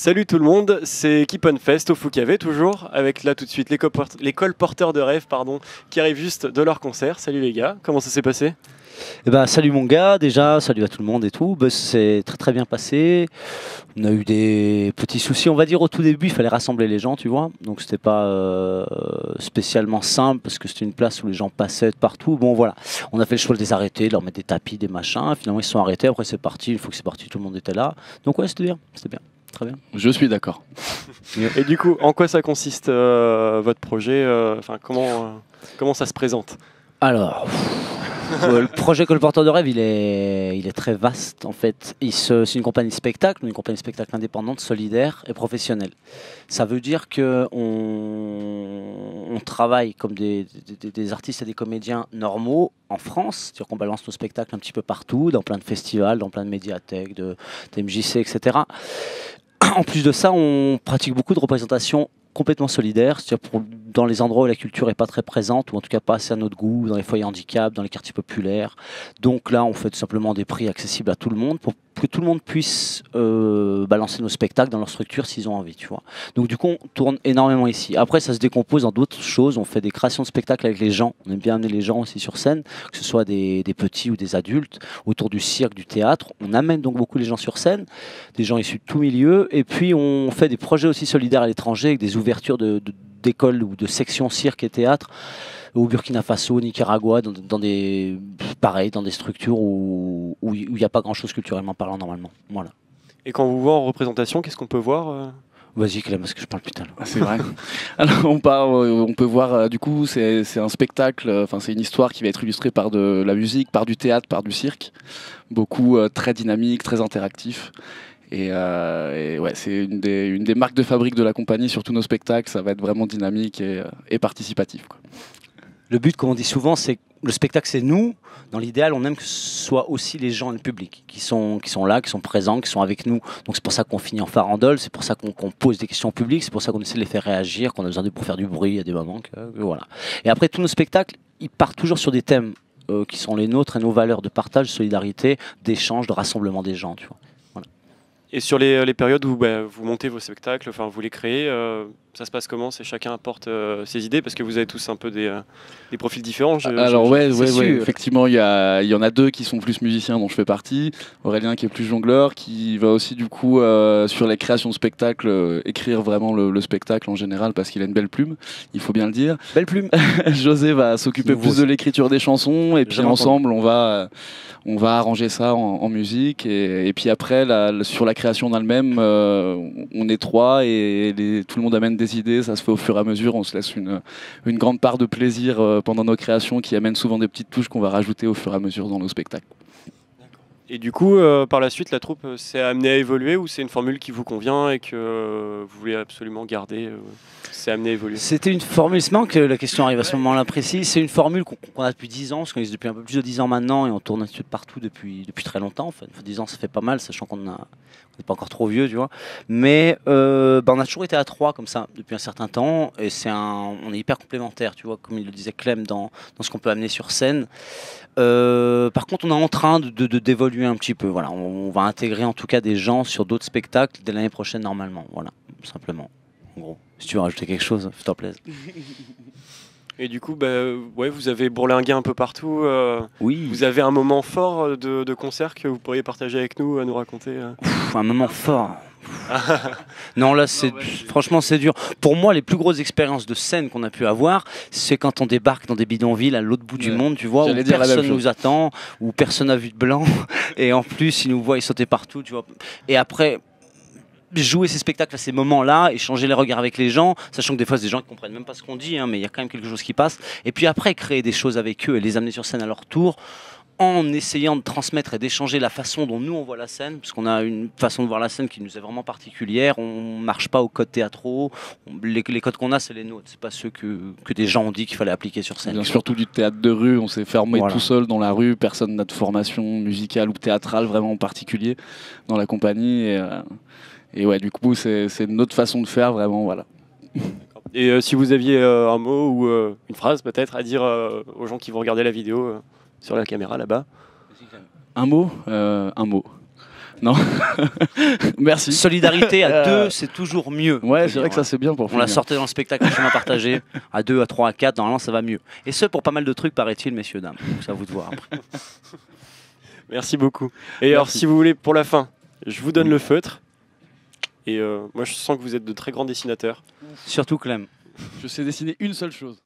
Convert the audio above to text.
Salut tout le monde, c'est Keep On Fest au Foucavet toujours, avec là tout de suite les colporteurs de rêve qui arrivent juste de leur concert. Salut les gars, comment ça s'est passé? Eh ben, salut mon gars, déjà, salut à tout le monde et tout. Ben, c'est très très bien passé. On a eu des petits soucis, on va dire au tout début, il fallait rassembler les gens, tu vois. Donc c'était pas spécialement simple parce que c'était une place où les gens passaient de partout. Bon voilà, on a fait le choix de les arrêter, de leur mettre des tapis, des machins. Finalement ils se sont arrêtés, après c'est parti, une fois que c'est parti, tout le monde était là. Donc ouais, c'était bien, très bien. Je suis d'accord. Et du coup, en quoi ça consiste votre projet comment ça se présente? Alors, le projet Colporteur de rêve, il est très vaste en fait. C'est une compagnie spectacle indépendante, solidaire et professionnelle. Ça veut dire que on travaille comme des artistes et des comédiens normaux en France, c'est-à-dire qu'on balance nos spectacles un petit peu partout, dans plein de festivals, dans plein de médiathèques, de MJC, etc. En plus de ça, on pratique beaucoup de représentations complètement solidaires, c'est-à-dire dans les endroits où la culture n'est pas très présente, ou en tout cas pas assez à notre goût, dans les foyers handicap, dans les quartiers populaires. Donc là, on fait tout simplement des prix accessibles à tout le monde pour que tout le monde puisse balancer nos spectacles dans leur structure s'ils ont envie, tu vois. Donc du coup, on tourne énormément ici. Après, ça se décompose en d'autres choses. On fait des créations de spectacles avec les gens. On aime bien amener les gens aussi sur scène, que ce soit des petits ou des adultes, autour du cirque, du théâtre. On amène donc beaucoup les gens sur scène, des gens issus de tout milieu. Et puis, on fait des projets aussi solidaires à l'étranger, avec des ouvertures d'écoles ou de sections cirque et théâtre au Burkina Faso, au Nicaragua, dans des structures où il n'y a pas grand-chose culturellement parlant normalement. Voilà. Et quand on vous voit en représentation, qu'est-ce qu'on peut voir Vas-y Clem, parce que je parle plus tard. C'est vrai. Alors on peut voir, du coup, c'est un spectacle, c'est une histoire qui va être illustrée par de la musique, par du théâtre, par du cirque. Beaucoup très dynamique, très interactif. Et ouais, c'est une des marques de fabrique de la compagnie sur tous nos spectacles. Ça va être vraiment dynamique et participatif, quoi. Le but, comme on dit souvent, c'est que le spectacle, c'est nous. Dans l'idéal, on aime que ce soit aussi les gens, le public, qui sont là, qui sont présents, qui sont avec nous. Donc c'est pour ça qu'on finit en farandole, c'est pour ça qu'on pose des questions au public, c'est pour ça qu'on essaie de les faire réagir, qu'on a besoin d'eux pour faire du bruit à des moments. Voilà. Et après, tous nos spectacles, ils partent toujours sur des thèmes qui sont les nôtres et nos valeurs de partage, de solidarité, d'échange, de rassemblement des gens, tu vois. Et sur les périodes où vous montez vos spectacles, vous les créez, ça se passe comment? C'est chacun apporte ses idées parce que vous avez tous un peu des profils différents. Alors ouais, effectivement, il y en a deux qui sont plus musiciens dont je fais partie. Aurélien qui est plus jongleur, qui va aussi du coup sur la création de spectacles écrire vraiment le spectacle en général parce qu'il a une belle plume, il faut bien le dire. Belle plume. José va s'occuper plus de l'écriture des chansons et puis ensemble on va arranger ça en musique et puis après sur la création en elle-même on est trois et tout le monde amène des idées, ça se fait au fur et à mesure, on se laisse une grande part de plaisir pendant nos créations qui amène souvent des petites touches qu'on va rajouter au fur et à mesure dans nos spectacles. Et du coup, par la suite, la troupe s'est amenée à évoluer ou c'est une formule qui vous convient et que vous voulez absolument garder c'est amené à évoluer? C'était une formule, c'est marrant que la question arrive à ce moment-là précis. C'est une formule qu'on a depuis 10 ans, parce qu'on existe depuis un peu plus de 10 ans maintenant et on tourne partout depuis très longtemps. En fait. 10 ans, ça fait pas mal, sachant qu'on n'est pas encore trop vieux, tu vois. Mais on a toujours été à 3 comme ça depuis un certain temps et on est hyper complémentaires, tu vois, comme il le disait Clem dans ce qu'on peut amener sur scène. Par contre, on est en train d'évoluer un petit peu. Voilà, on va intégrer en tout cas des gens sur d'autres spectacles dès l'année prochaine normalement. Voilà, simplement. En gros, si tu veux rajouter quelque chose, fais-toi plaisir. Et du coup, vous avez bourlingué un peu partout. Oui. Vous avez un moment fort de concert que vous pourriez partager avec nous, à nous raconter un moment fort. Non, là, franchement, c'est dur. Pour moi, les plus grosses expériences de scène qu'on a pu avoir, c'est quand on débarque dans des bidonvilles à l'autre bout du monde, tu vois, où personne nous attend, où personne n'a vu de blanc, et en plus, ils nous voient, ils sautaient partout, tu vois. Et après, jouer ces spectacles à ces moments-là, échanger les regards avec les gens, sachant que des fois, c'est des gens qui comprennent même pas ce qu'on dit, hein, mais il y a quand même quelque chose qui passe. Et puis après, créer des choses avec eux et les amener sur scène à leur tour, en essayant de transmettre et d'échanger la façon dont nous on voit la scène, parce qu'on a une façon de voir la scène qui nous est vraiment particulière, on marche pas aux codes théâtraux, les codes qu'on a c'est les nôtres, c'est pas ceux que des gens ont dit qu'il fallait appliquer sur scène. Bien surtout du théâtre de rue, on s'est fermé tout seul dans la rue, personne n'a de formation musicale ou théâtrale vraiment en particulier dans la compagnie et ouais du coup c'est notre façon de faire vraiment, voilà. Et si vous aviez un mot ou une phrase peut-être à dire aux gens qui vont regarder la vidéo sur la caméra là-bas. Un mot. Non. Merci. Solidarité à deux, c'est toujours mieux. Ouais, c'est vrai que ça c'est bien pour On l'a sorti dans le spectacle chemin partagé. À 2, à 3, à 4, normalement ça va mieux. Et ce pour pas mal de trucs, paraît-il, messieurs, dames. Donc, c'est à vous de voir après. Merci beaucoup. Et alors, si vous voulez, pour la fin, je vous donne le feutre. Et moi, je sens que vous êtes de très grands dessinateurs. Surtout Clem. Je sais dessiner une seule chose.